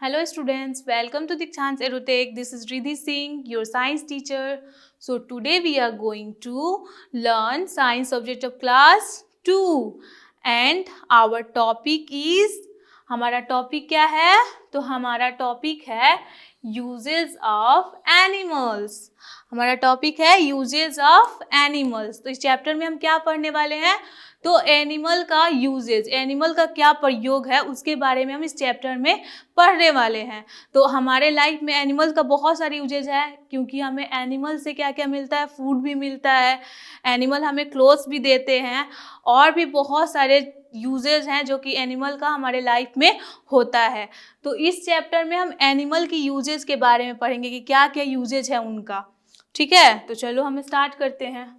Hello students, welcome to Dikshant's Aerotech. This is Riddhi Singh, your science teacher. So today we are going to learn science subject of class 2 and our topic is, हमारा topic क्या है? तो हमारा topic है uses of animals. हमारा topic है uses of animals. तो इस चैप्टर में हम क्या पढ़ने वाले हैं? तो एनिमल का यूजेज, एनिमल का क्या प्रयोग है उसके बारे में हम इस चैप्टर में पढ़ने वाले हैं. तो हमारे लाइफ में एनिमल का बहुत सारे यूजेज है, क्योंकि हमें एनिमल से क्या क्या मिलता है? फूड भी मिलता है, एनिमल हमें क्लोथ्स भी देते हैं, और भी बहुत सारे यूजेज हैं जो कि एनिमल का हमारे लाइफ में होता है. तो इस चैप्टर में हम एनिमल की यूजेज के बारे में पढ़ेंगे कि क्या क्या यूजेज है उनका. ठीक है, तो चलो हम स्टार्ट करते हैं.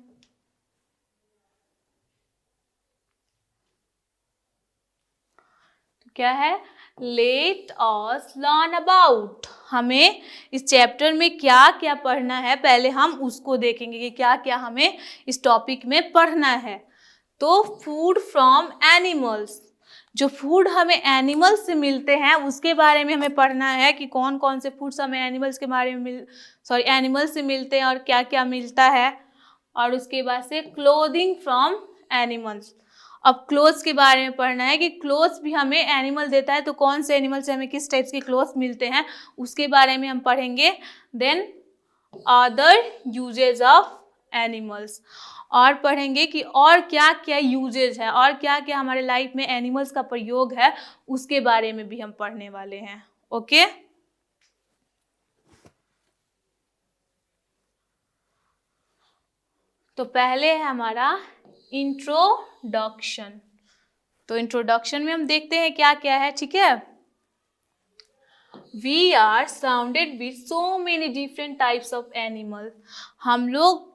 क्या है? Let us learn about. हमें इस चैप्टर में क्या क्या पढ़ना है, पहले हम उसको देखेंगे कि क्या क्या हमें इस टॉपिक में पढ़ना है. तो फूड फ्रॉम एनिमल्स, जो फूड हमें एनिमल्स से मिलते हैं उसके बारे में हमें पढ़ना है कि कौन कौन से फूड्स हमें एनिमल्स के बारे में एनिमल्स से मिलते हैं और क्या क्या मिलता है. और उसके बाद से क्लोथिंग फ्रॉम एनिमल्स. अब क्लोथ्स के बारे में पढ़ना है कि क्लोथ्स भी हमें एनिमल देता है, तो कौन से एनिमल से हमें किस टाइप्स के क्लोथ्स मिलते हैं उसके बारे में हम पढ़ेंगे. Then other uses of animals, और पढ़ेंगे कि और क्या क्या यूजेज है और क्या क्या हमारे लाइफ में एनिमल्स का प्रयोग है उसके बारे में भी हम पढ़ने वाले हैं. ओके, तो पहले है हमारा इंट्रोडक्शन. तो इंट्रोडक्शन में हम देखते हैं क्या क्या है. ठीक है, we are surrounded with so many different types of animal. हम लोग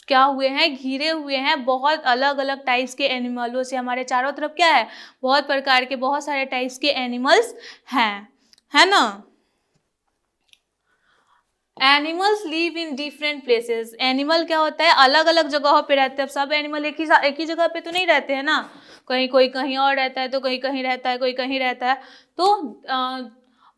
क्या हुए हैं? घिरे हुए हैं बहुत अलग अलग टाइप्स के एनिमलों से. हमारे चारों तरफ क्या है? बहुत प्रकार के बहुत सारे टाइप्स के एनिमल्स हैं, है ना. Animals live in different places. Animal क्या होता है? अलग अलग जगहों पे रहते हैं. अब सब एनिमल एक ही जगह पे तो नहीं रहते हैं ना. कोई कहीं और रहता है, तो कोई कहीं रहता है, कोई कहीं रहता है. तो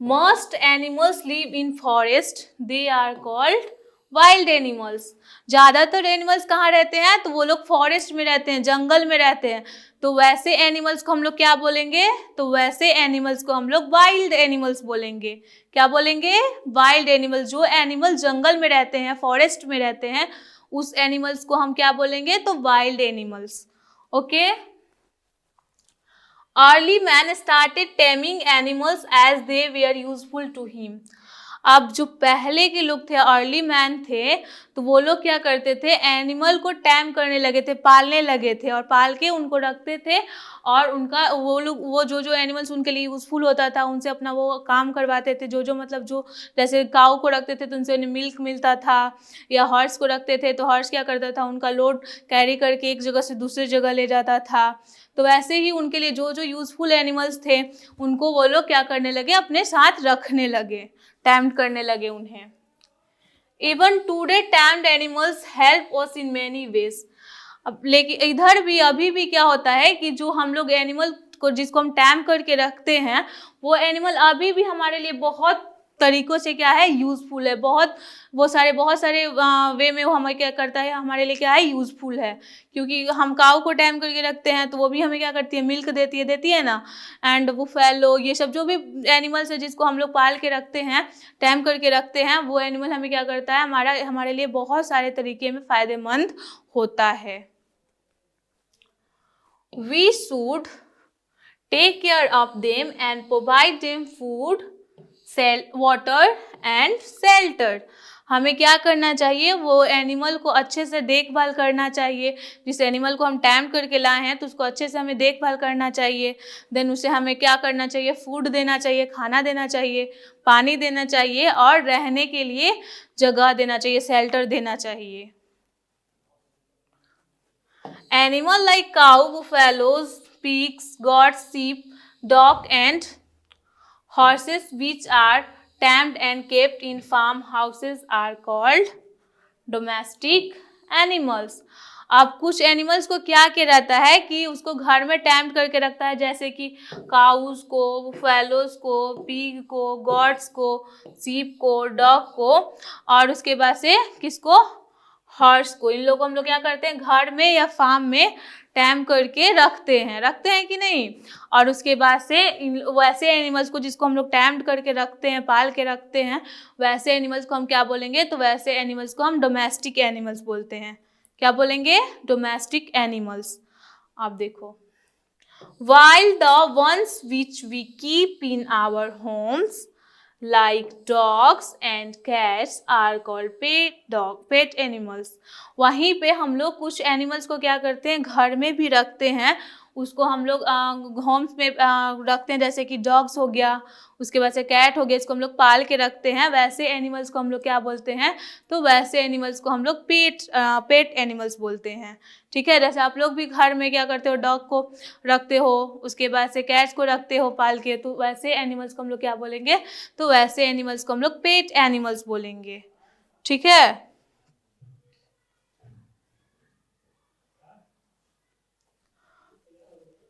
most animals live in forest. They are called wild animals. ज़्यादातर एनिमल्स कहाँ रहते हैं? तो वो लोग फॉरेस्ट में रहते हैं, जंगल में रहते हैं. तो वैसे एनिमल्स को हम लोग क्या बोलेंगे? तो वैसे एनिमल्स को हम लोग वाइल्ड एनिमल्स बोलेंगे. क्या बोलेंगे? Wild animals. जो एनिमल जंगल में रहते हैं, फॉरेस्ट में रहते हैं, उस एनिमल्स को हम क्या बोलेंगे? तो wild animals. Okay. Early man started taming animals as they were useful to him. अब जो पहले के लोग थे, अर्ली मैन थे, तो वो लोग क्या करते थे? एनिमल को टैम करने लगे थे, पालने लगे थे, और पाल के उनको रखते थे, और उनका वो जो एनिमल्स उनके लिए यूज़फुल होता था उनसे अपना वो काम करवाते थे. जो जैसे काऊ को रखते थे तो उनसे उन्हें मिल्क मिलता था, या हॉर्स को रखते थे तो हॉर्स क्या करता था? उनका लोड कैरी करके एक जगह से दूसरी जगह ले जाता था. तो वैसे ही उनके लिए जो यूज़फुल एनिमल्स थे उनको वो लोग क्या करने लगे? अपने साथ रखने लगे, टैम्ड करने लगे उन्हें. Even today tamed animals help us in many ways. अब लेकिन इधर भी अभी भी क्या होता है कि जो हम लोग एनिमल को, जिसको हम टैम करके रखते हैं, वो एनिमल अभी भी हमारे लिए बहुत तरीकों से क्या है? यूज़फुल है. बहुत सारे वे में वो हमें क्या करता है? हमारे लिए क्या है? यूज़फुल है. क्योंकि हम काऊ को टैम करके रखते हैं तो वो भी हमें क्या करती है? मिल्क देती है ना. एंड वो फैलो, ये सब जो भी एनिमल्स है जिसको हम लोग पाल के रखते हैं, टैम करके रखते हैं, वो एनिमल हमें क्या करता है? हमारे लिए बहुत सारे तरीके में फ़ायदेमंद होता है. We should take care of them and provide them food, water and shelter. हमें क्या करना चाहिए? वो एनिमल को अच्छे से देखभाल करना चाहिए. जिस एनिमल को हम टैम करके लाए हैं तो उसको अच्छे से हमें देखभाल करना चाहिए. देन उसे हमें क्या करना चाहिए? फूड देना चाहिए, खाना देना चाहिए, पानी देना चाहिए, और रहने के लिए जगह देना चाहिए, शेल्टर देना चाहिए. Animal like cow, buffaloes, pigs, goats, sheep, dog and horses which are tamed and kept in farmhouses are called domestic animals. अब कुछ एनिमल्स को क्या किया रहता है कि उसको घर में टैम करके रखता है, जैसे कि काउस को, फैलोस को, पिग को, गॉट्स को, सीप को, डॉग को, और उसके बाद से किसको, हॉर्स को। इन लोगों को हम लोग क्या करते हैं, घर में या फार्म में टैम करके रखते हैं कि नहीं। और उसके बाद से वैसे एनिमल्स को जिसको हम लोग टैम करके रखते हैं, पाल के रखते हैं, वैसे एनिमल्स को हम क्या बोलेंगे, तो वैसे एनिमल्स को हम डोमेस्टिक एनिमल्स बोलते हैं। क्या बोलेंगे, डोमेस्टिक एनिमल्स। आप देखो, while the ones which we keep in our homes like dogs and cats are called pet animals। वहीं पे हम लोग कुछ एनिमल्स को क्या करते हैं, घर में भी रखते हैं, उसको हम लोग होम्स में रखते हैं, जैसे कि डॉग्स हो गया, उसके बाद से कैट हो गया, इसको हम लोग पाल के रखते हैं। वैसे एनिमल्स को हम लोग क्या बोलते हैं, तो वैसे एनिमल्स को हम लोग पेट एनिमल्स बोलते हैं। ठीक है, जैसे आप लोग भी घर में क्या करते हो, डॉग को रखते हो, उसके बाद से कैट्स को रखते हो पाल के, तो वैसे एनिमल्स को हम लोग क्या बोलेंगे, तो वैसे एनिमल्स को हम लोग पेट एनिमल्स बोलेंगे। ठीक है,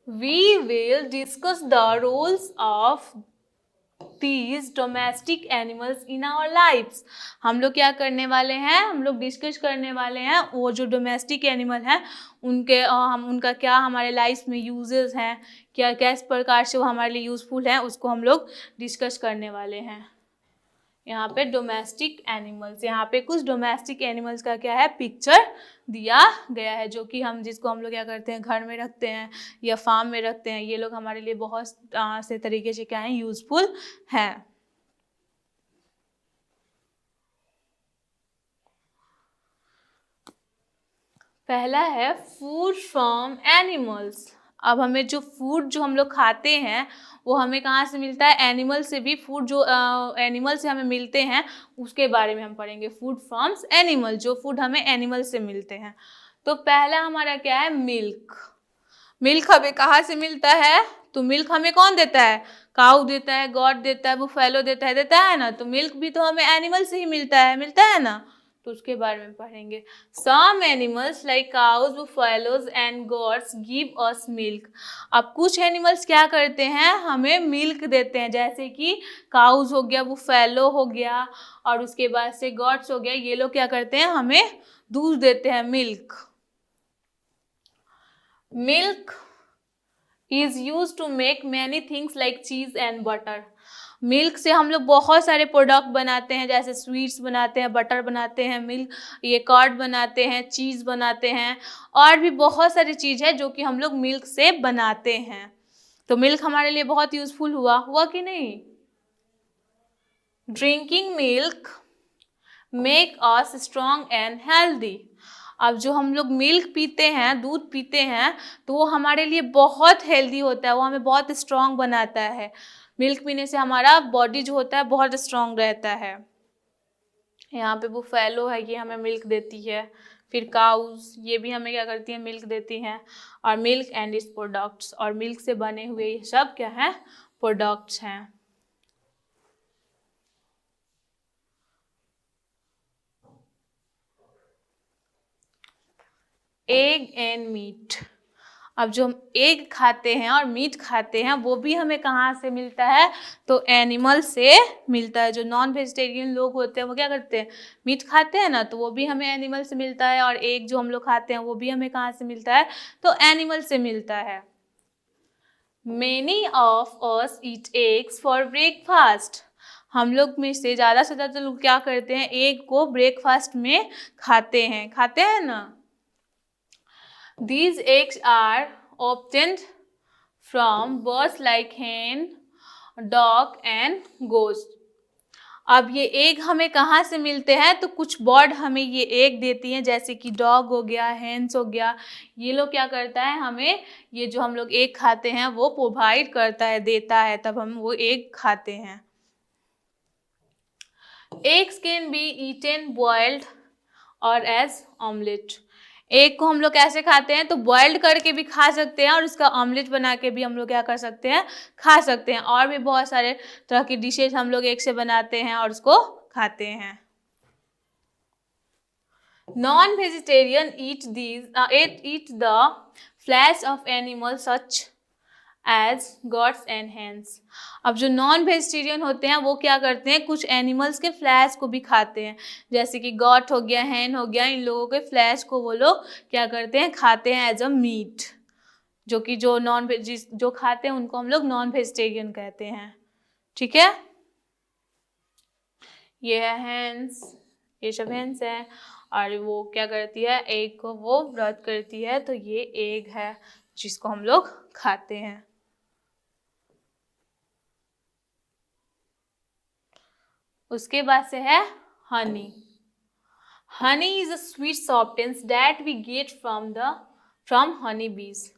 we will discuss the roles of these domestic animals in our lives। हम लोग क्या करने वाले हैं, हम लोग डिस्कस करने वाले हैं वो जो डोमेस्टिक एनिमल हैं उनके हम उनका क्या हमारे लाइफ में यूजेस हैं, क्या किस प्रकार से वो हमारे लिए यूजफुल हैं, उसको हम लोग डिस्कस करने वाले हैं। यहाँ पे डोमेस्टिक एनिमल्स, यहाँ पे कुछ डोमेस्टिक एनिमल्स का क्या है, पिक्चर दिया गया है, जो कि हम जिसको हम लोग क्या करते हैं, घर में रखते हैं या फार्म में रखते हैं। ये लोग हमारे लिए बहुत से तरीके से क्या है, यूजफुल हैं। पहला है फूड फ्रॉम एनिमल्स। अब हमें जो फूड जो हम लोग खाते हैं वो हमें कहाँ से मिलता है, एनिमल से भी। फूड जो एनिमल से हमें मिलते हैं उसके बारे में हम पढ़ेंगे, फूड फ्रॉम्स एनिमल, जो फूड हमें एनिमल से मिलते हैं। तो पहला हमारा क्या है, मिल्क। मिल्क हमें कहाँ से मिलता है, तो मिल्क हमें कौन देता है, काऊ देता है, गॉट देता है, बुफेलो देता है ना। तो मिल्क भी तो हमें एनिमल से ही मिलता है ना, तो उसके बारे में पढ़ेंगे। Some animals like cows, buffaloes and goats give us milk. अब कुछ एनिमल्स क्या करते हैं, हमें मिल्क देते हैं, जैसे कि काउज हो गया, बुफेलो हो गया, और उसके बाद से गॉट्स हो गया। ये लोग क्या करते हैं, हमें दूध देते हैं, milk. Milk is used to make many things like cheese and butter। Milk से हम लोग बहुत सारे प्रोडक्ट बनाते हैं, जैसे स्वीट्स बनाते हैं, बटर बनाते हैं, मिल्क ये कर्ड बनाते हैं, चीज़ बनाते हैं, और भी बहुत सारी चीज़ है जो कि हम लोग मिल्क से बनाते हैं। तो मिल्क हमारे लिए बहुत यूजफुल हुआ कि नहीं। Drinking milk make us strong and healthy. अब जो हम लोग मिल्क पीते हैं, दूध पीते हैं, तो वो हमारे लिए बहुत हेल्दी होता है, वो हमें बहुत स्ट्रॉन्ग बनाता है। मिल्क पीने से हमारा बॉडी जो होता है बहुत स्ट्रॉन्ग रहता है। यहाँ पे बुफेलो है, ये हमें मिल्क देती है। फिर काउज, ये भी हमें क्या करती है, मिल्क देती हैं। और मिल्क एंड इट्स प्रोडक्ट्स, और मिल्क से बने हुए ये सब क्या है, प्रोडक्ट्स हैं। Egg and meat. अब जो हम एग खाते हैं और मीट खाते हैं वो भी हमें कहाँ से मिलता है, तो एनिमल से मिलता है। जो नॉन वेजिटेरियन लोग होते हैं वो क्या करते हैं, मीट खाते हैं ना, तो वो भी हमें एनिमल से मिलता है। और एग जो हम लोग खाते हैं वो भी हमें कहाँ से मिलता है, तो एनिमल से मिलता है। Many of us eat eggs for breakfast। हम लोग में से ज़्यादा लोग क्या करते हैं, एग को ब्रेकफास्ट में खाते हैं ना। These eggs are obtained from birds like hen, dog and goose। अब ये एग हमें कहाँ से मिलते हैं, तो कुछ बर्ड हमें ये एग देती हैं, जैसे कि डॉग हो गया, हेन्स हो गया। ये लोग क्या करता है, हमें ये जो हम लोग एग खाते हैं वो प्रोवाइड करता है, देता है, तब हम वो एग खाते हैं। Eggs can be eaten boiled और एज ऑमलेट। एग को हम लोग कैसे खाते हैं, तो बॉइल्ड करके भी खा सकते हैं, और उसका ऑमलेट बना के भी हम लोग क्या कर सकते हैं, खा सकते हैं। और भी बहुत सारे तरह की डिशेज हम लोग एग से बनाते हैं और उसको खाते हैं। Non-vegetarian eat the flesh of animals such as goats and hens. अब जो नॉन वेजिटेरियन होते हैं वो क्या करते हैं, कुछ एनिमल्स के फ्लैश को भी खाते हैं, जैसे कि गॉट हो गया, हैन हो गया, इन लोगों के फ्लैश को वो लोग क्या करते हैं, खाते हैं एज अ मीट, जो कि जो नॉन वेज जो खाते हैं उनको हम लोग नॉन वेजिटेरियन कहते हैं। ठीक है, ये है हैंस, ये सब हैंस है, और वो क्या करती है, एग को वो व्रत करती है, तो ये एग है जिसको हम लोग खाते हैं। उसके बाद से है honey. Honey is a sweet substance that we get from honey bees.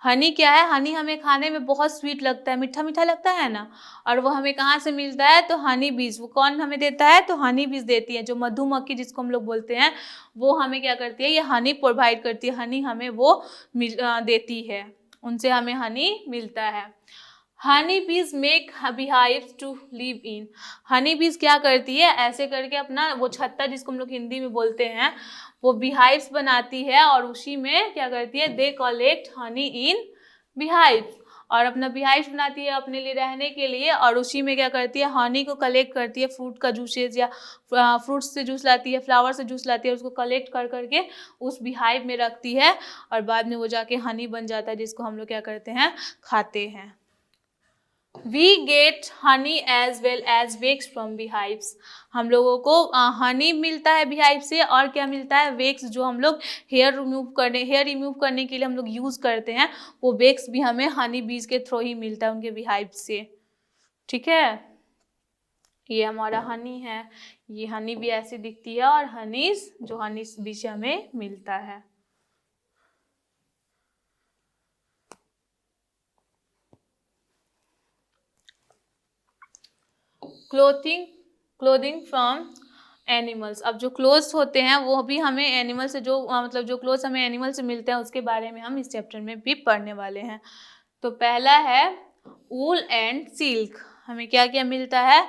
Honey क्या है, हनी हमें खाने में बहुत स्वीट लगता है, मीठा मीठा लगता है ना, और वो हमें कहाँ से मिलता है, तो हनी बीज। वो कौन हमें देता है, तो हनी बीज देती है, जो मधुमक्खी जिसको हम लोग बोलते हैं, वो हमें क्या करती है, ये हनी प्रोवाइड करती है, हनी हमें वो देती है, उनसे हमें हनी मिलता है। Honey bees make beehives to live in. Honey bees क्या करती है, ऐसे करके अपना वो छत्ता जिसको हम लोग हिंदी में बोलते हैं, वो बीहाइव्स बनाती है, और उसी में क्या करती है, दे कलेक्ट हनी इन बीहाइव्स, और अपना बीहाइव्स बनाती है अपने लिए रहने के लिए, और उसी में क्या करती है, हनी को कलेक्ट करती है, फ्रूट का जूसेज या फ्रूट्स से जूस लाती है, फ्लावर से जूस लाती है, उसको कलेक्ट कर करके उस बीहाइव में रखती है, और बाद में वो जाके हनी बन जाता है, जिसको हम लोग क्या करते हैं, खाते हैं। We get honey as well as wax from beehives. हम लोगों को हनी मिलता है बीहाइव से, और क्या मिलता है, वेक्स, जो हम लोग हेयर रिमूव करने के लिए हम लोग यूज़ करते हैं, वो वेक्स भी हमें हनी बीज के थ्रू ही मिलता है, उनके बीहाइव से। ठीक है, ये हमारा हनी है, ये हनी भी ऐसी दिखती है, और हनीज जो हनी बीज से हमें मिलता है। Clothing from animals. अब जो क्लोथ्स होते हैं वो भी हमें एनिमल से, जो मतलब जो क्लोथ्स हमें एनिमल से मिलते हैं, उसके बारे में हम इस चैप्टर में भी पढ़ने वाले हैं। तो पहला है वूल एंड सिल्क। हमें क्या क्या मिलता है,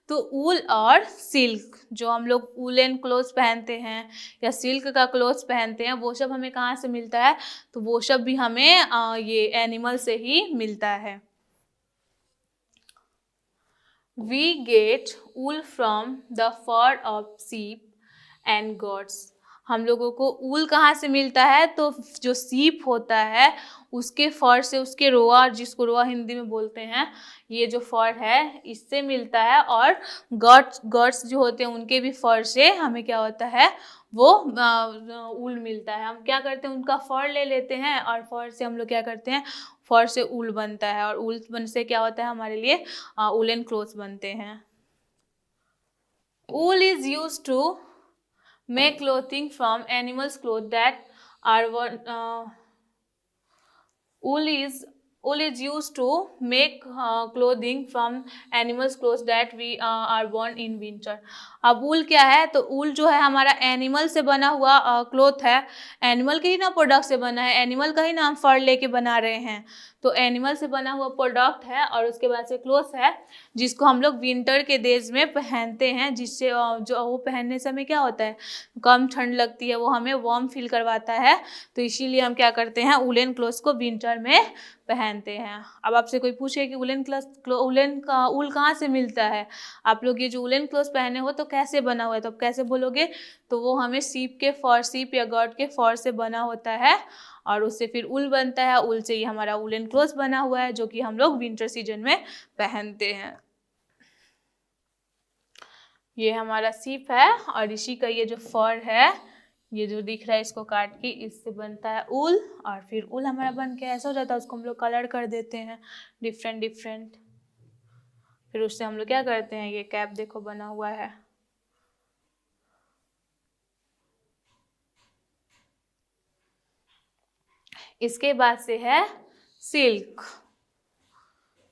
तो वूल और सिल्क, जो हम लोग वूलन क्लोथ्स पहनते हैं या सिल्क का क्लोथ्स पहनते हैं, वो सब हमें कहाँ से मिलता है, तो वो सब भी हमें ये एनिमल से ही मिलता है। We get wool from the fur of sheep and goats. हम लोगों को ऊल कहाँ से मिलता है, तो जो सीप होता है उसके फर से, उसके रोआ, जिसको रोआ हिंदी में बोलते हैं, ये जो फर है इससे मिलता है, और गट्स जो होते हैं उनके भी फर से हमें क्या होता है, वो ऊल मिलता है। हम क्या करते हैं, उनका फर ले लेते हैं, और फर से हम लोग क्या करते हैं, फर से ऊल बनता है, और ऊल बन से क्या होता है, हमारे लिए वूलन क्लोथ्स बनते हैं। Wool is used to make clothing from animals clothes that are wool is used to make clothing from animals clothes that we are born in winter. अब ऊल क्या है, तो ऊल जो है हमारा एनिमल से बना हुआ क्लोथ है, एनिमल के ही ना प्रोडक्ट से बना है, एनिमल का ही ना हम फर लेके बना रहे हैं, तो एनिमल से बना हुआ प्रोडक्ट है, और उसके बाद से क्लोथ है जिसको हम लोग विंटर के डेज में पहनते हैं, जिससे जो वो पहनने से हमें क्या होता है, कम ठंड लगती है, वो हमें वार्म फील करवाता है, तो इसीलिए हम क्या करते हैं, वूलन क्लोथ्स को विंटर में पहनते हैं। अब आपसे कोई पूछे कि वूलन का ऊल कहाँ से मिलता है, आप लोग ये जो वूलन क्लोथ्स पहने हो तो कैसे बना हुआ है, तो आप कैसे बोलोगे, तो वो हमें सीप या गॉड के फर से बना होता है, और उससे फिर ऊल बनता है, ऊल से ही हमारा वूलन क्लोथ्स बना हुआ है, जो कि हम लोग विंटर सीजन में पहनते हैं। ये हमारा सीप है, और इसी का ये जो फर है, ये जो दिख रहा है, इसको काट के इससे बनता है ऊल, और फिर ऊल हमारा बन के ऐसा हो जाता है, उसको हम लोग कलर कर देते हैं डिफरेंट, फिर उससे हम लोग क्या करते हैं, ये कैप देखो बना हुआ है। इसके बाद से है सिल्क।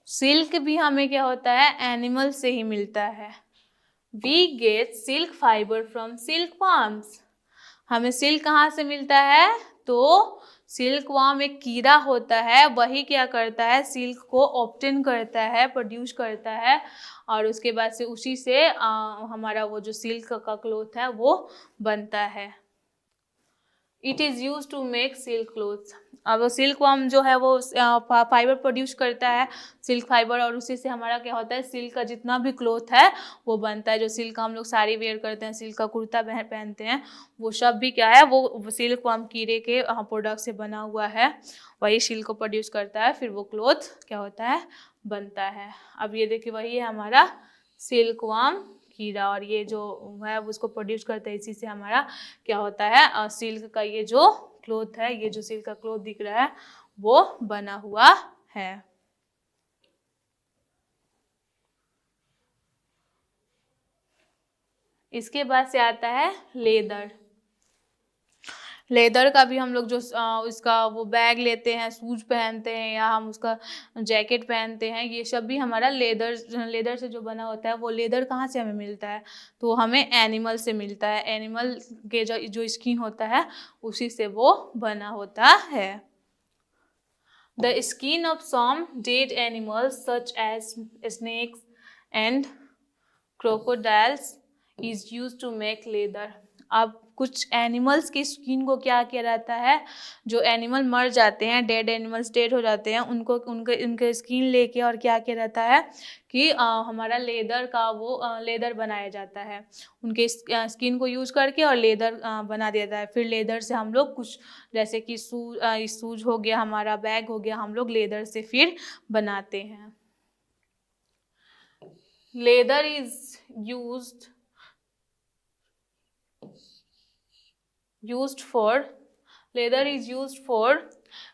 सिल्क भी हमें क्या होता है, एनिमल से ही मिलता है। We get silk fibre from silkworms. हमें सिल्क कहाँ से मिलता है, तो सिल्क वर्म एक कीड़ा होता है, वही क्या करता है, सिल्क को ऑब्टेन करता है, प्रोड्यूस करता है, और उसके बाद से उसी से हमारा वो जो सिल्क का क्लोथ है वो बनता है। It is use to make silk clothes. अब सिल्क वर्म जो है वो फाइबर प्रोड्यूस करता है, सिल्क फाइबर, और उसी से हमारा क्या होता है, सिल्क का जितना भी क्लोथ है वो बनता है। जो सिल्क का हम लोग साड़ी वेयर करते हैं, सिल्क का कुर्ता पहनते हैं, वो सब भी क्या है, वो सिल्क वर्म कीड़े के प्रोडक्ट से बना हुआ है। वही सिल्क को प्रोड्यूस करता है, फिर वो क्लोथ क्या होता है, बनता है। अब ये देखिए वही है हमारा सिल्क वर्म कीड़ा, और ये जो है उसको प्रोड्यूस करते हैं, इसी से हमारा क्या होता है, सिल्क का ये जो क्लोथ है, ये जो सिल्क का क्लोथ दिख रहा है वो बना हुआ है। इसके बाद से आता है लेदर। लेदर का भी हम लोग जो उसका वो बैग लेते हैं, शूज पहनते हैं, या हम उसका जैकेट पहनते हैं, ये सब भी हमारा लेदर से जो बना होता है। वो लेदर कहाँ से हमें मिलता है, तो हमें एनिमल से मिलता है। एनिमल के जो स्किन होता है उसी से वो बना होता है। The skin of some dead animals such as snakes and crocodiles is used to make leather। अब कुछ एनिमल्स की स्किन को क्या किया जाता है, जो एनिमल मर जाते हैं, डेड एनिमल्स डेड हो जाते हैं, उनको उनके स्किन लेके और क्या किया जाता है कि हमारा लेदर का वो लेदर बनाया जाता है। उनके स्किन को यूज करके और लेदर बना दिया जाता है। फिर लेदर से हम लोग कुछ जैसे कि शूज हो गया, हमारा बैग हो गया, हम लोग लेदर से फिर बनाते हैं। Leather is used for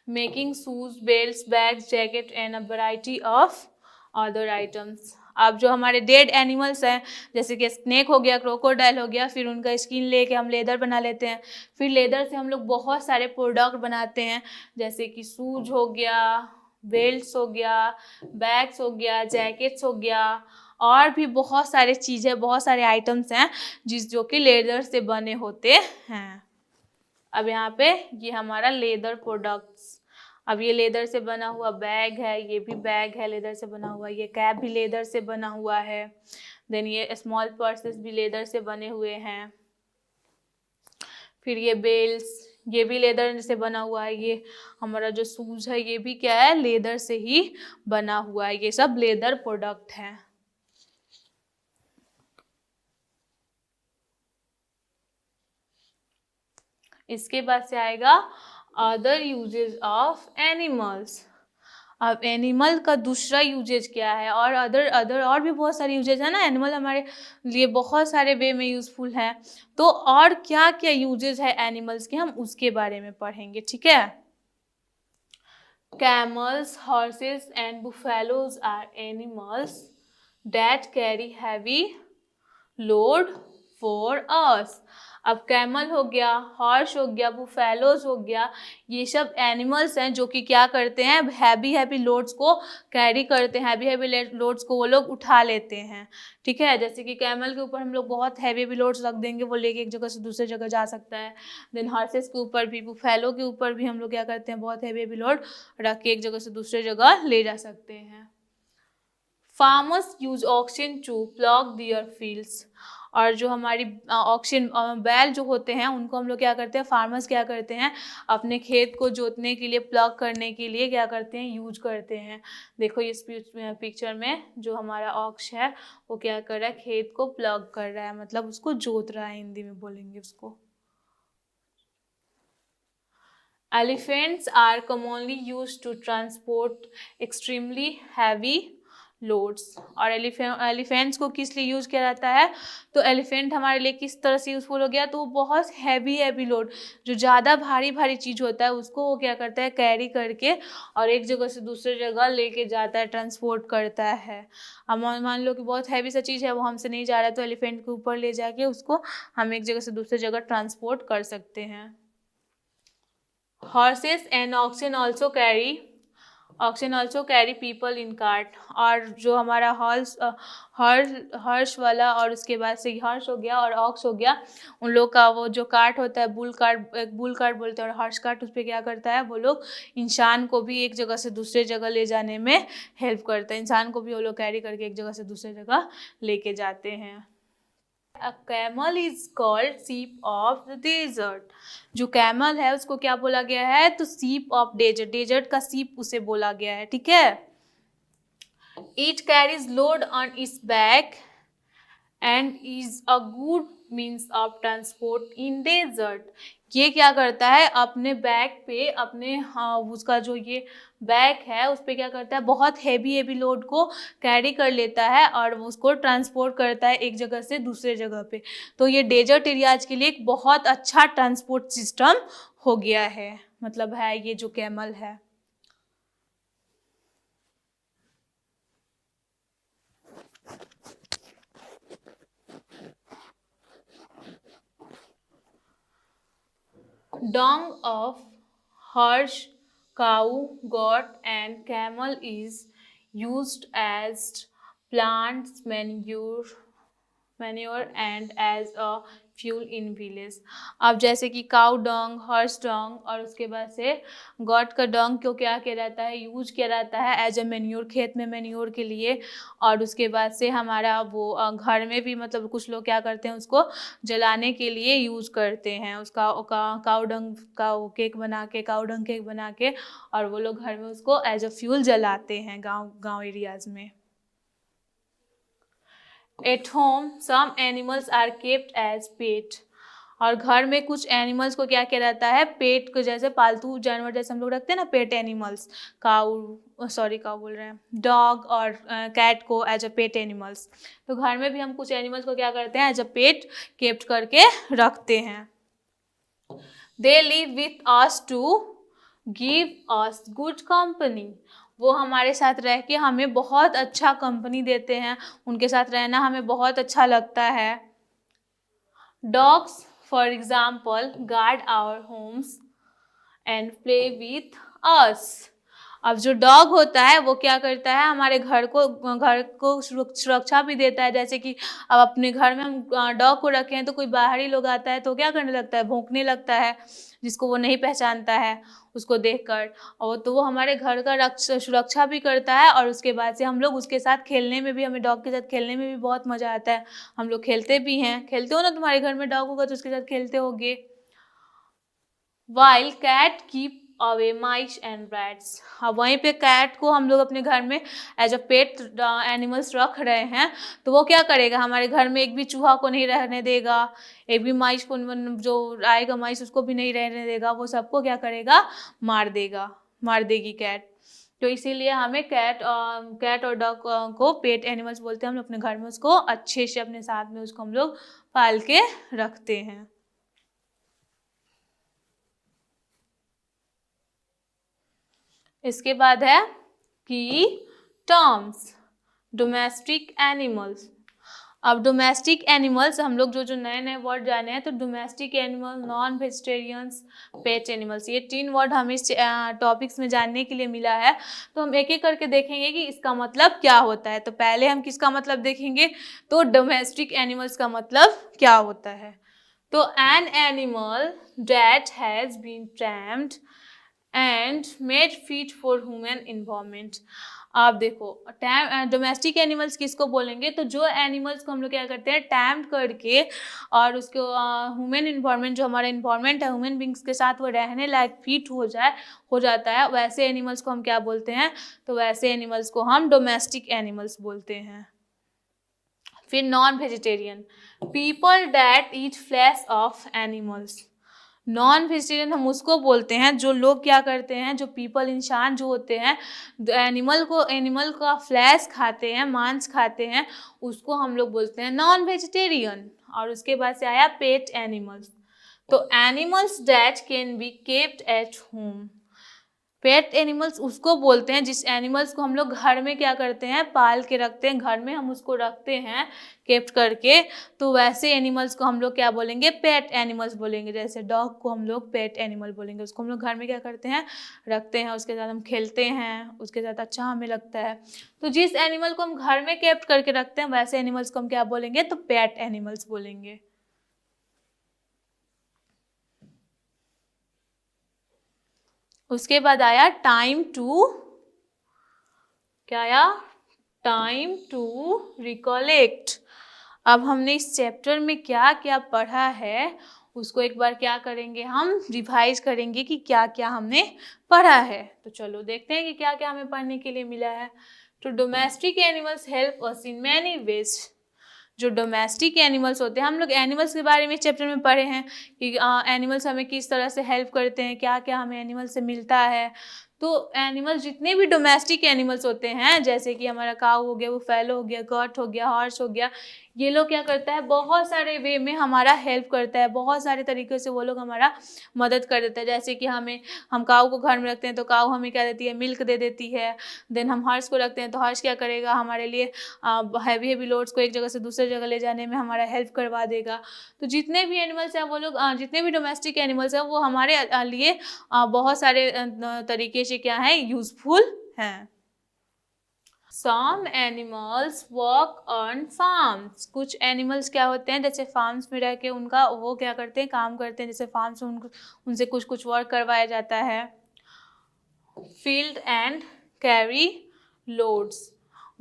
making shoes, belts, bags, jacket and a variety of other items। अब जो हमारे डेड एनिमल्स हैं, जैसे कि स्नेक हो गया, क्रोकोडाइल हो गया, फिर उनका स्किन लेके हम लेदर बना लेते हैं। फिर लेदर से हम लोग बहुत सारे प्रोडक्ट बनाते हैं, जैसे कि शूज हो गया, बेल्ट्स हो गया, बैग्स हो गया, जैकेट्स हो गया, और भी बहुत सारे चीज़ें, बहुत सारे आइटम्स हैं जो कि लेदर से बने होते हैं। अब यहाँ पे ये हमारा लेदर प्रोडक्ट्स। अब ये लेदर से बना हुआ बैग है, ये भी बैग है लेदर से बना हुआ, ये कैप भी लेदर से बना हुआ है। देन ये स्मॉल पर्सेस भी लेदर से बने हुए हैं। फिर ये बेल्ट्स, ये भी लेदर से बना हुआ है। ये हमारा जो शूज है ये भी क्या है, लेदर से ही बना हुआ है। ये सब लेदर प्रोडक्ट हैं। इसके बाद से आएगा अदर यूजेज ऑफ एनिमल्स। अब एनिमल का दूसरा यूजेज क्या है, और अदर और भी बहुत सारे यूजेज है ना। एनिमल हमारे लिए बहुत सारे वे में यूजफुल है, तो और क्या क्या यूजेज है एनिमल्स के, हम उसके बारे में पढ़ेंगे, ठीक है। Camels, horses and buffaloes are animals that carry heavy load for us. अब कैमल हो गया, हॉर्स हो गया, बुफेलोज हो गया, ये सब एनिमल्स हैं जो कि क्या करते हैं, हैवी लोड्स को कैरी करते हैं, हैवी लोड्स को वो लोग उठा लेते हैं, ठीक है। जैसे कि कैमल के ऊपर हम लोग बहुत हैवी लोड्स रख देंगे, वो लेके एक जगह से दूसरे जगह जा सकता है। देन हॉर्सेस के ऊपर भी, बुफेलो के ऊपर भी हम लोग क्या करते हैं, बहुत हैवी लोड रख के एक जगह से दूसरे जगह ले जा सकते हैं। Farmers use oxen to plough their fields. और जो हमारी ऑक्सिन बैल जो होते हैं उनको हम लोग क्या करते हैं, फार्मर्स क्या करते हैं, अपने खेत को जोतने के लिए, प्लग करने के लिए क्या करते हैं, यूज करते हैं। देखो इस पिक्चर में जो हमारा ऑक्स है वो क्या कर रहा है, खेत को प्लग कर रहा है, मतलब उसको जोत रहा है, हिंदी में बोलेंगे उसको। Elephants are commonly used to transport extremely heavy loads. और एलिफेंट्स को किस लिए यूज़ किया जाता है, तो एलिफेंट हमारे लिए किस तरह से यूज़फुल हो गया, तो वो बहुत हैवी लोड, जो ज़्यादा भारी चीज़ होता है उसको वो क्या करता है, कैरी करके और एक जगह से दूसरे जगह लेके जाता है, ट्रांसपोर्ट करता है। अब मान लो कि बहुत हैवी सा चीज़ है, वो हमसे नहीं जा रहा है, तो एलिफेंट के ऊपर ले जाके उसको हम एक जगह से दूसरे जगह ट्रांसपोर्ट कर सकते हैं। Horses and oxen also carry people in cart। और जो हमारा हॉर्स वाला, और उसके बाद से हॉर्स हो गया और ऑक्स हो गया, उन लोग का वो जो कार्ट होता है, बुल कार्ट बोलते हैं, और हॉर्स कार्ट, उस पर क्या करता है, वो लोग इंसान को भी एक जगह से दूसरे जगह ले जाने में हेल्प करता है। इंसान को भी वो लोग कैरी करके एक जगह से दूसरे जगह लेके जाते हैं। अ कैमल इज कॉल्ड सीप ऑफ द डेजर्ट। जो कैमल है उसको क्या बोला गया है, तो सीप ऑफ डेजर्ट, डेजर्ट का सीप उसे बोला गया है, ठीक है। It carries load on its back and is a good means of transport in desert. ये क्या करता है, अपने बैक पे अपने उसका जो ये बैक है उस पर क्या करता है, बहुत हैवी लोड को कैरी कर लेता है और उसको ट्रांसपोर्ट करता है एक जगह से दूसरे जगह पे। तो ये डेजर्ट एरियाज के लिए एक बहुत अच्छा ट्रांसपोर्ट सिस्टम हो गया है, मतलब है ये जो कैमल है। Dung of horse, cow, goat and camel is used as plant manure and as a fuel in village. अब जैसे कि काउ डंग, हॉर्स डंग और उसके बाद से गॉट का डंग को क्या किया जाता है, यूज किया जाता है एज अ मैन्योर, खेत में मैन्योर के लिए। और उसके बाद से हमारा वो घर में भी मतलब कुछ लोग क्या करते हैं, उसको जलाने के लिए यूज करते हैं। उसका काउ डंग का वो केक बना के, काउ डंग केक बना के, और वो लोग घर में उसको एज अ फ्यूल जलाते हैं गाँव एरियाज में। At home, some animals are kept as pet। और घर में कुछ एनिमल्स को क्या किया जाता है, पेट को, जैसे पालतू जानवर जैसे हम लोग रखते हैं ना पेट एनिमल्स, काऊ बोल रहे हैं, डॉग और कैट को एज अ पेट एनिमल्स। तो घर में भी हम कुछ एनिमल्स को क्या करते हैं, एज अ पेट केप्ट करके रखते हैं। They live with us to give us good company. वो हमारे साथ रह के हमें बहुत अच्छा कंपनी देते हैं, उनके साथ रहना हमें बहुत अच्छा लगता है। Dogs for example guard our homes and play with us. अब जो डॉग होता है वो क्या करता है, हमारे घर को सुरक्षा भी देता है। जैसे कि अब अपने घर में हम डॉग को रखे हैं तो कोई बाहरी लोग आता है तो क्या करने लगता है, भौंकने लगता है, जिसको वो नहीं पहचानता है उसको देखकर। और तो वो हमारे घर का सुरक्षा भी करता है, और उसके बाद से हम लोग उसके साथ खेलने में भी, हमें डॉग के साथ खेलने में भी बहुत मज़ा आता है। हम लोग खेलते भी हैं, खेलते हो ना, तुम्हारे घर में डॉग होगा तो उसके साथ खेलते होगे। While cat keep away mice and rats. हाँ, वहीं पे कैट को हम लोग अपने घर में एज अ पेट एनिमल्स रख रहे हैं, तो वो क्या करेगा, हमारे घर में एक भी चूहा को नहीं रहने देगा, एक भी माइस को, जो आएगा माइस उसको भी नहीं रहने देगा, वो सबको क्या करेगा, मार देगी कैट। तो इसीलिए हमें कैट और डॉग को पेट एनिमल्स बोलते हैं। हम लोग अपने घर में उसको अच्छे से अपने साथ में उसको हम लोग पाल के रखते हैं। इसके बाद है की टर्म्स डोमेस्टिक एनिमल्स। अब डोमेस्टिक एनिमल्स हम लोग जो नए वर्ड जाने हैं, तो domestic animal, non vegetarians, pet animals, ये 3 वर्ड हमें इस टॉपिक्स में जानने के लिए मिला है। तो हम एक एक करके देखेंगे कि इसका मतलब क्या होता है। तो पहले हम किसका मतलब देखेंगे, तो डोमेस्टिक एनिमल्स का मतलब क्या होता है। तो an animal that has been tamed and made fit for human environment. आप देखो, डोमेस्टिक एनिमल्स किसको बोलेंगे, तो जो एनिमल्स को हम लोग क्या करते हैं, टैम्ड करके और उसको ह्यूमन इन्वायरमेंट, जो हमारा इन्वायरमेंट है ह्यूमन बींग्स के साथ, वो रहने लायक फिट हो जाता है, वैसे एनिमल्स को हम क्या बोलते हैं, तो वैसे एनिमल्स को हम डोमेस्टिक एनिमल्स बोलते हैं। फिर non vegetarian, people that eat flash of animals. Non vegetarian हम उसको बोलते हैं जो लोग क्या करते हैं, जो पीपल, इंसान जो होते हैं, एनिमल का फ्लैश खाते हैं, मांस खाते हैं, उसको हम लोग बोलते हैं नॉन वेजिटेरियन। और उसके बाद से आया पेट एनिमल्स। तो animals that can be kept at home. Pet animals उसको बोलते हैं जिस एनिमल्स को हम लोग घर में क्या करते हैं, पाल के रखते हैं, घर में हम उसको रखते हैं केप्ट करके। तो वैसे एनिमल्स को हम लोग क्या बोलेंगे, पेट एनिमल्स बोलेंगे। जैसे डॉग को हम लोग पेट एनिमल बोलेंगे, उसको हम लोग घर में क्या करते हैं, रखते हैं, उसके साथ हम खेलते हैं, उसके साथ अच्छा हमें लगता है। तो जिस एनिमल को हम घर में केप्ट करके रखते हैं वैसे एनिमल्स को हम क्या बोलेंगे, तो पेट एनिमल्स बोलेंगे। उसके बाद आया टाइम टू, क्या आया, टाइम टू रिकलेक्ट। अब हमने इस चैप्टर में क्या क्या पढ़ा है उसको एक बार क्या करेंगे, हम रिवाइज करेंगे कि क्या क्या हमने पढ़ा है। तो चलो देखते हैं कि क्या क्या हमें पढ़ने के लिए मिला है। तो domestic animals help us in many ways. जो डोमेस्टिक एनिमल्स होते हैं, हम लोग एनिमल्स के बारे में चैप्टर में पढ़े हैं कि एनिमल्स हमें किस तरह से हेल्प करते हैं, क्या क्या हमें एनिमल से मिलता है। तो एनिमल्स जितने भी डोमेस्टिक एनिमल्स होते हैं, जैसे कि हमारा काऊ हो गया, बुफैलो हो गया, गॉट हो गया, हॉर्स हो गया, ये लोग क्या करता है, बहुत सारे वे में हमारा हेल्प करता है, बहुत सारे तरीके से वो लोग हमारा मदद कर देता है। जैसे कि हम काऊ को घर में रखते हैं तो काऊ हमें क्या देती है, मिल्क दे देती है। देन हम हॉर्स को रखते हैं तो हॉर्स क्या करेगा, हमारे लिए हैवी हैवी लोड्स को एक जगह से दूसरे जगह ले जाने में हमारा हेल्प करवा देगा। तो जितने भी एनिमल्स हैं वो लोग, जितने भी डोमेस्टिक एनिमल्स हैं वो हमारे लिए बहुत सारे तरीके से क्या है, यूजफुल हैं। Some animals work on farms। कुछ एनिमल्स क्या होते हैं, जैसे फार्म्स में रह के उनका वो क्या करते हैं, काम करते हैं, जैसे फार्म्स में उनसे कुछ कुछ वर्क करवाया जाता है। Field and carry loads.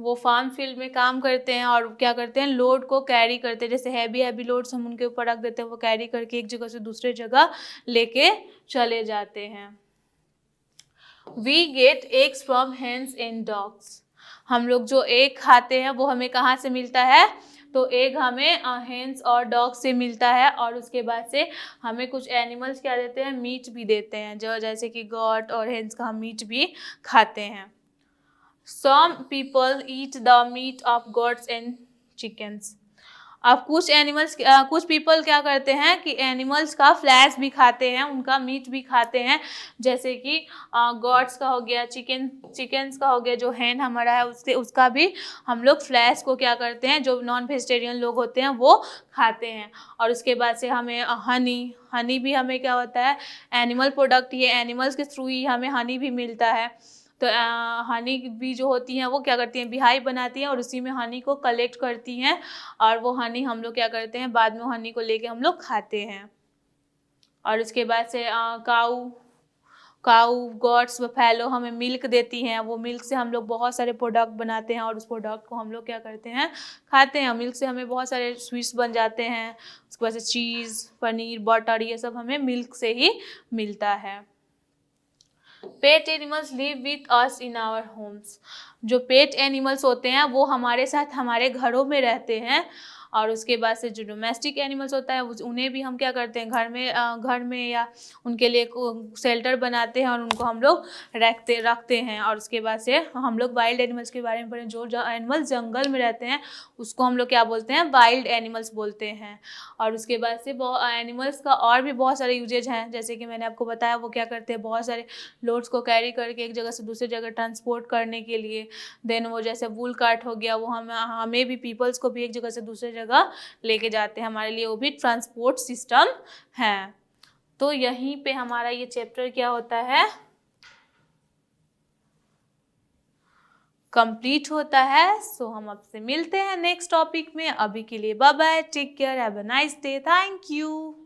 वो फार्म फील्ड में काम करते हैं और क्या करते हैं, लोड को कैरी करते हैं। जैसे हैवी हैवी लोड्स हम उनके ऊपर रख देते हैं, वो कैरी करके एक जगह से दूसरे जगह लेके चले जाते हैं। We get eggs from hens and dogs। हम लोग जो एग खाते हैं वो हमें कहाँ से मिलता है, तो एग हमें हेंस और डॉग से मिलता है। और उसके बाद से हमें कुछ एनिमल्स क्या देते हैं, मीट भी देते हैं, जो जैसे कि गॉट और हेंस का हम मीट भी खाते हैं। Some people eat the meat of goats and chickens। अब कुछ पीपल क्या करते हैं कि एनिमल्स का फ्लैश भी खाते हैं, उनका मीट भी खाते हैं। जैसे कि गॉट्स का हो गया, चिकन्स का हो गया, जो हैन हमारा है उसका भी हम लोग फ्लैश को क्या करते हैं, जो नॉन वेजिटेरियन लोग होते हैं वो खाते हैं। और उसके बाद से हमें हनी भी हमें क्या होता है, एनिमल प्रोडक्ट, ये एनिमल्स के थ्रू ही हमें हनी भी मिलता है। तो हनी भी जो होती हैं वो क्या करती हैं, बिहाई बनाती हैं और उसी में हनी को कलेक्ट करती हैं। और वो हनी हम लोग क्या करते हैं, बाद में हनी को लेके हम लोग खाते हैं। और उसके बाद से काऊ गॉट्स बफैलो हमें मिल्क देती हैं। वो मिल्क से हम लोग बहुत सारे प्रोडक्ट बनाते हैं और उस प्रोडक्ट को हम लोग क्या करते हैं, खाते हैं। मिल्क से हमें बहुत सारे स्वीट्स बन जाते हैं। उसके बाद से चीज़, पनीर, बटर, ये सब हमें मिल्क से ही मिलता है। Pet animals live with us in our homes. जो पेट एनिमल्स होते हैं वो हमारे साथ हमारे घरों में रहते हैं। और उसके बाद से जो डोमेस्टिक एनिमल्स होता है उन्हें भी हम क्या करते हैं, घर में या उनके लिए शेल्टर बनाते हैं और उनको हम लोग रखते हैं। और उसके बाद से हम लोग वाइल्ड एनिमल्स के बारे में पढ़ें। जो एनिमल्स जंगल में रहते हैं उसको हम लोग क्या बोलते हैं, वाइल्ड एनिमल्स बोलते हैं। और उसके बाद से एनिमल्स का और भी बहुत सारे यूजेज हैं, जैसे कि मैंने आपको बताया वो क्या करते हैं, बहुत सारे लोड्स को कैरी करके एक जगह से दूसरी जगह ट्रांसपोर्ट करने के लिए। देन वो जैसे वूल कार्ट हो गया, वो हमें भी, पीपल्स को भी एक जगह से दूसरी जगह लेके जाते हैं, हमारे लिए वो भी ट्रांसपोर्ट सिस्टम है। तो यहीं पे हमारा ये चैप्टर क्या होता है, कंप्लीट होता है। सो हम आपसे मिलते हैं नेक्स्ट टॉपिक में। अभी के लिए bye bye, take care, have a nice day, thank you.